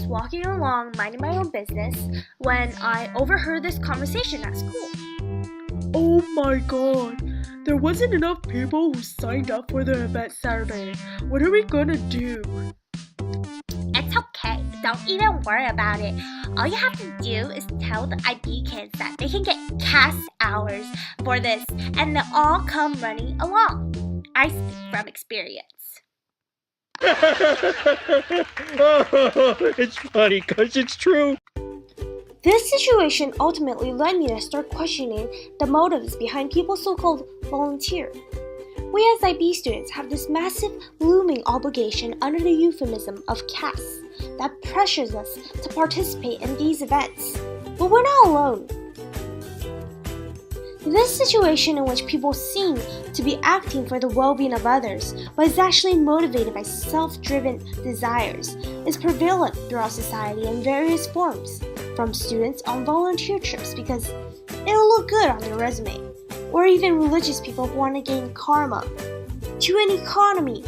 was walking along minding my own business when I overheard this conversation at school. Oh my god, there wasn't enough people who signed up for the event Saturday. What are we gonna do? It's okay, don't even worry about it. All you have to do is tell the IB kids that they can get cast hours for this and they'll all come running along. I speak from experience. It's funny because it's true. This situation ultimately led me to start questioning the motives behind people's so-called volunteer. We as IB students have this massive looming obligation under the euphemism of CAS that pressures us to participate in these events. But we're not alone. This situation in which people seem to be acting for the well-being of others, but is actually motivated by self-driven desires, is prevalent throughout society in various forms, from students on volunteer trips because it'll look good on their resume, or even religious people who want to gain karma, to an economy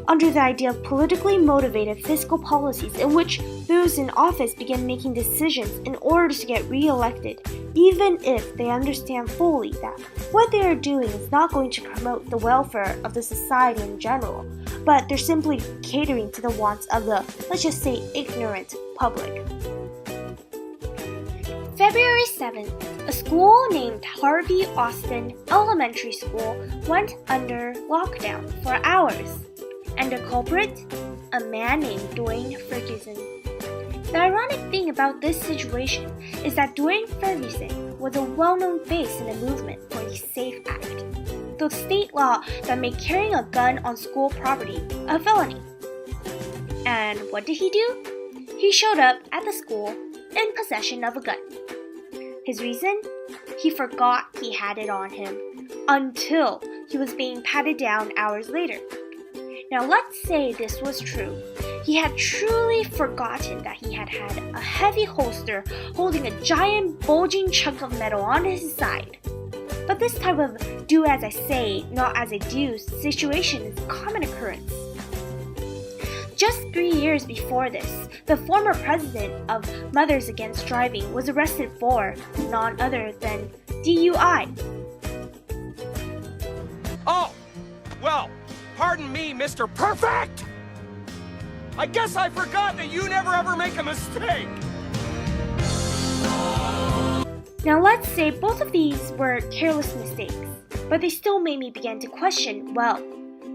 under the idea of politically motivated fiscal policies in which those in office begin making decisions in order to get re-elected, even if they understand fully that what they are doing is not going to promote the welfare of the society in general, but they're simply catering to the wants of the, let's just say, ignorant public. February 7th, a school named Harvey Austin Elementary School went under lockdown for hours, and the culprit, a man named Dwayne Ferguson. The ironic thing about this situation is that Dwayne Ferguson was a well-known face in the movement for the SAFE Act, the state law that made carrying a gun on school property a felony. And what did he do? He showed up at the school in possession of a gun. His reason? He forgot he had it on him until he was being patted down hours later. Now let's say this was true. He had truly forgotten that he had a heavy holster holding a giant bulging chunk of metal on his side. But this type of do as I say, not as I do situation is a common occurrence. Just 3 years before this, the former president of Mothers Against Driving was arrested for none other than DUI. Oh, well, pardon me, Mr. Perfect! I guess I forgot that you never ever make a mistake! Now let's say both of these were careless mistakes, but they still made me begin to question, well,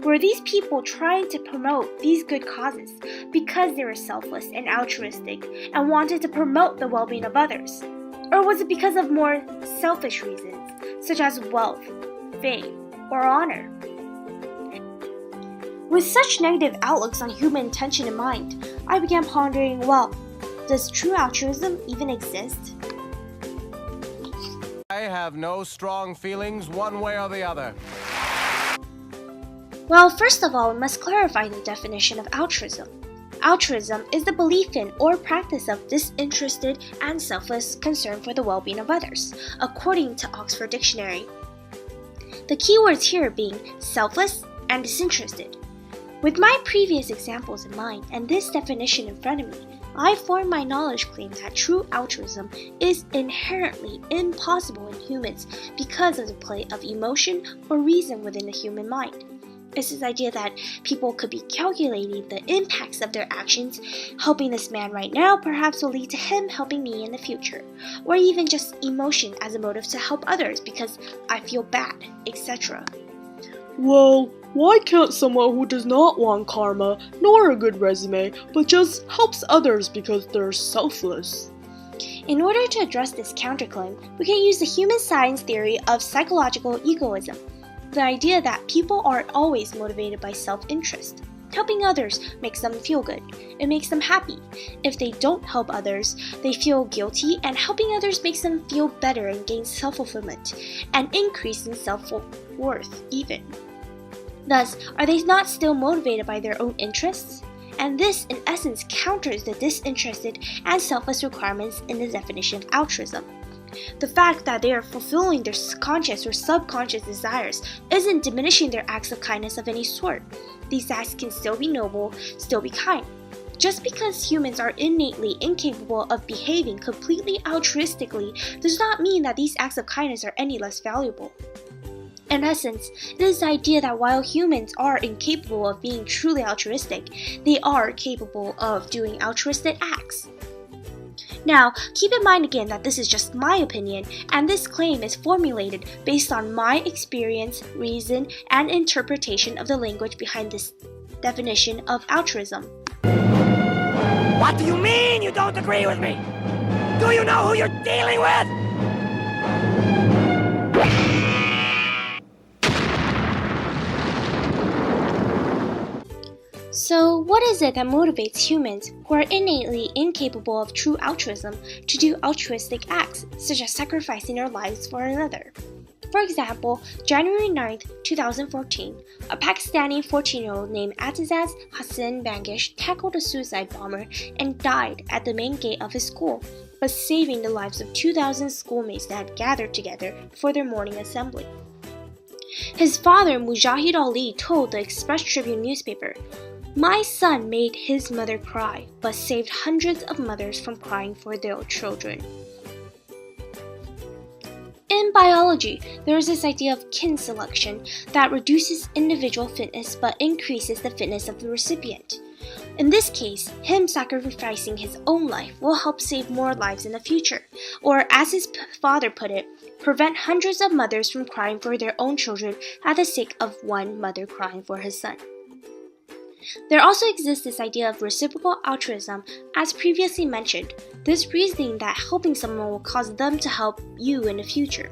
were these people trying to promote these good causes because they were selfless and altruistic and wanted to promote the well-being of others? Or was it because of more selfish reasons, such as wealth, fame, or honor? With such negative outlooks on human intention in mind, I began pondering, well, does true altruism even exist? I have no strong feelings one way or the other. Well, first of all, we must clarify the definition of altruism. Altruism is the belief in or practice of disinterested and selfless concern for the well-being of others, according to Oxford Dictionary. The keywords here being selfless and disinterested. With my previous examples in mind and this definition in front of me, I form my knowledge claim that true altruism is inherently impossible in humans because of the play of emotion or reason within the human mind. It's this idea that people could be calculating the impacts of their actions. Helping this man right now perhaps will lead to him helping me in the future, or even just emotion as a motive to help others because I feel bad, etc. Well, why can't someone who does not want karma nor a good resume but just helps others because they're selfless? In order to address this counterclaim, we can use the human science theory of psychological egoism. The idea that people aren't always motivated by self-interest. Helping others makes them feel good. It makes them happy. If they don't help others, they feel guilty, and helping others makes them feel better and gain self-fulfillment, and increase in self-worth even. Thus, are they not still motivated by their own interests? And this, in essence, counters the disinterested and selfless requirements in the definition of altruism. The fact that they are fulfilling their conscious or subconscious desires isn't diminishing their acts of kindness of any sort. These acts can still be noble, still be kind. Just because humans are innately incapable of behaving completely altruistically does not mean that these acts of kindness are any less valuable. In essence, it is the idea that while humans are incapable of being truly altruistic, they are capable of doing altruistic acts. Now, keep in mind again that this is just my opinion, and this claim is formulated based on my experience, reason, and interpretation of the language behind this definition of altruism. What do you mean you don't agree with me? Do you know who you're dealing with? So, what is it that motivates humans who are innately incapable of true altruism to do altruistic acts, such as sacrificing their lives for another? For example, January 9th, 2014, a Pakistani 14-year-old named Atazaz Hassan Bangish tackled a suicide bomber and died at the main gate of his school, but saving the lives of 2,000 schoolmates that had gathered together for their morning assembly. His father, Mujahid Ali, told the Express Tribune newspaper, "My son made his mother cry, but saved hundreds of mothers from crying for their children." In biology, there is this idea of kin selection that reduces individual fitness but increases the fitness of the recipient. In this case, him sacrificing his own life will help save more lives in the future, or as his father put it, prevent hundreds of mothers from crying for their own children at the sake of one mother crying for his son. There also exists this idea of reciprocal altruism, as previously mentioned, this reasoning that helping someone will cause them to help you in the future.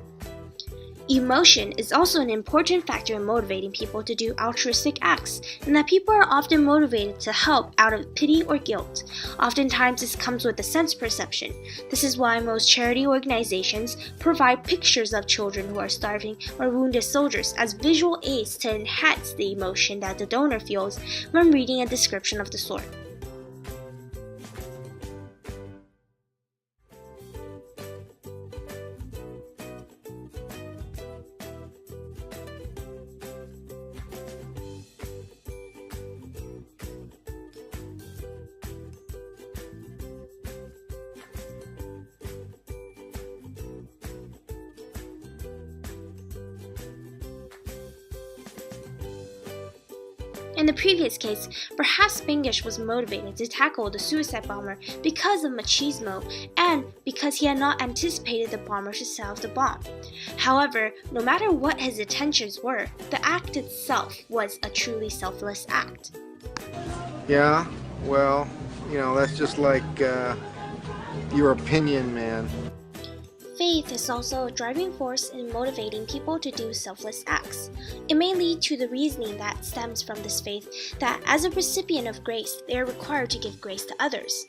Emotion is also an important factor in motivating people to do altruistic acts, and that people are often motivated to help out of pity or guilt. Oftentimes this comes with a sense perception. This is why most charity organizations provide pictures of children who are starving or wounded soldiers as visual aids to enhance the emotion that the donor feels when reading a description of the sort. In the previous case, perhaps Bangish was motivated to tackle the suicide bomber because of machismo and because he had not anticipated the bomber to set off the bomb. However, no matter what his intentions were, the act itself was a truly selfless act. Yeah, well, that's just like your opinion, man. Faith is also a driving force in motivating people to do selfless acts. It may lead to the reasoning that stems from this faith that as a recipient of grace, they are required to give grace to others.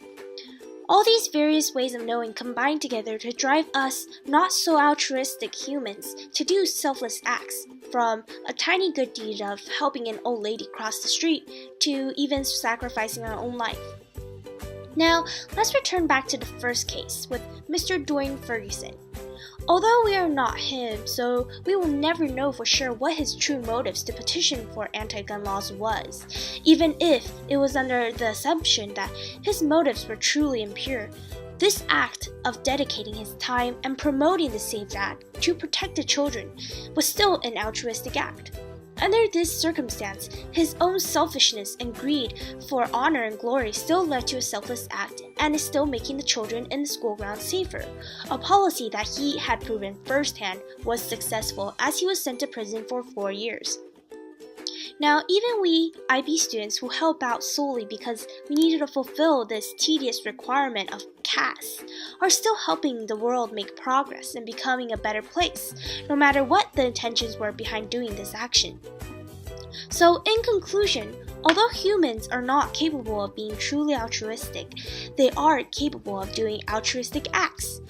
All these various ways of knowing combine together to drive us not so altruistic humans to do selfless acts, from a tiny good deed of helping an old lady cross the street to even sacrificing our own life. Now, let's return back to the first case with Mr. Dwayne Ferguson. Although we are not him, so we will never know for sure what his true motives to petition for anti-gun laws was, even if it was under the assumption that his motives were truly impure. This act of dedicating his time and promoting the SAFE Act to protect the children was still an altruistic act. Under this circumstance, his own selfishness and greed for honor and glory still led to a selfless act and is still making the children in the school grounds safer, a policy that he had proven firsthand was successful as he was sent to prison for 4 years. Now, even we IB students who help out solely because we needed to fulfill this tedious requirement of CAS are still helping the world make progress and becoming a better place, no matter what the intentions were behind doing this action. So, in conclusion, although humans are not capable of being truly altruistic, they are capable of doing altruistic acts.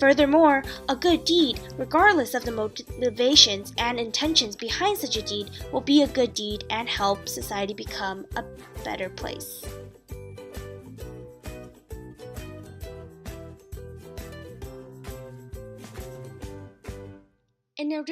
Furthermore, a good deed, regardless of the motivations and intentions behind such a deed, will be a good deed and help society become a better place. And now,